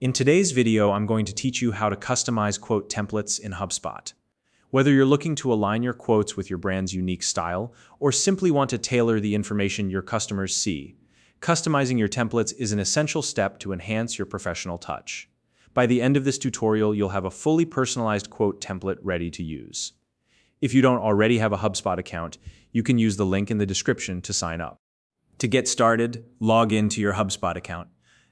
In today's video, I'm going to teach you how to customize quote templates in HubSpot. Whether you're looking to align your quotes with your brand's unique style or simply want to tailor the information your customers see, customizing your templates is an essential step to enhance your professional touch. By the end of this tutorial, you'll have a fully personalized quote template ready to use. If you don't already have a HubSpot account, you can use the link in the description to sign up. To get started, log into your HubSpot account.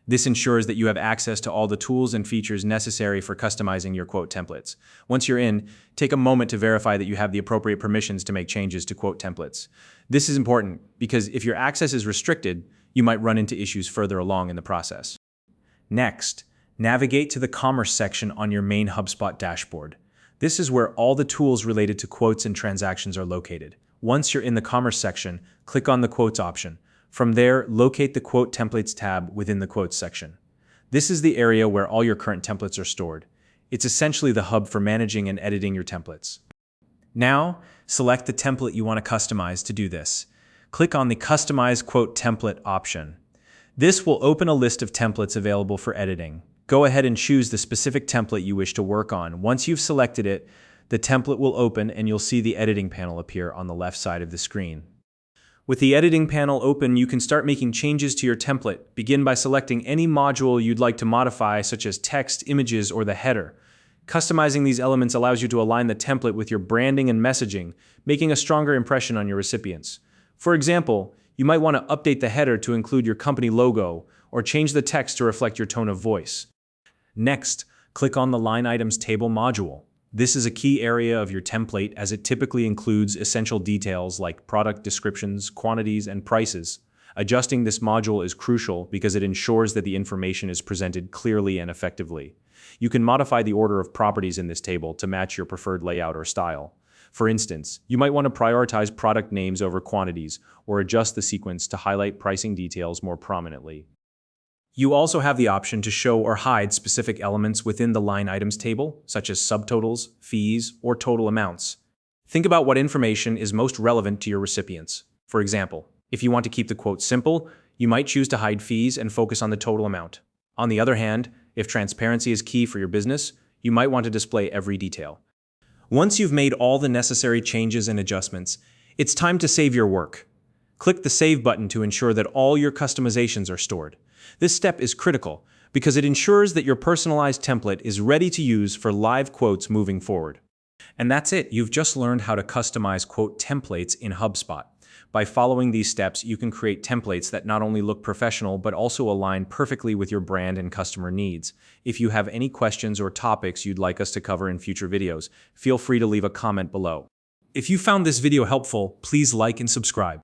This ensures that you have access to all the tools and features necessary for customizing your quote templates. Once you're in, take a moment to verify that you have the appropriate permissions to make changes to quote templates. This is important because if your access is restricted, you might run into issues further along in the process. Next, navigate to the Commerce section on your main HubSpot dashboard. This is where all the tools related to quotes and transactions are located. Once you're in the Commerce section, click on the Quotes option. From there, locate the Quote Templates tab within the Quotes section. This is the area where all your current templates are stored. It's essentially the hub for managing and editing your templates. Now, select the template you want to customize to do this. Click on the Customize Quote Template option. This will open a list of templates available for editing. Go ahead and choose the specific template you wish to work on. Once you've selected it, the template will open and you'll see the editing panel appear on the left side of the screen. With the editing panel open, you can start making changes to your template. Begin by selecting any module you'd like to modify, such as text, images, or the header. Customizing these elements allows you to align the template with your branding and messaging, making a stronger impression on your recipients. For example, you might want to update the header to include your company logo, or change the text to reflect your tone of voice. Next, click on the Line Items Table module. This is a key area of your template as it typically includes essential details like product descriptions, quantities, and prices. Adjusting this module is crucial because it ensures that the information is presented clearly and effectively. You can modify the order of properties in this table to match your preferred layout or style. For instance, you might want to prioritize product names over quantities or adjust the sequence to highlight pricing details more prominently. You also have the option to show or hide specific elements within the line items table, such as subtotals, fees, or total amounts. Think about what information is most relevant to your recipients. For example, if you want to keep the quote simple, you might choose to hide fees and focus on the total amount. On the other hand, if transparency is key for your business, you might want to display every detail. Once you've made all the necessary changes and adjustments, it's time to save your work. Click the Save button to ensure that all your customizations are stored. This step is critical because it ensures that your personalized template is ready to use for live quotes moving forward. And that's it. You've just learned how to customize quote templates in HubSpot. By following these steps, you can create templates that not only look professional but also align perfectly with your brand and customer needs. If you have any questions or topics you'd like us to cover in future videos, feel free to leave a comment below. If you found this video helpful, please like and subscribe.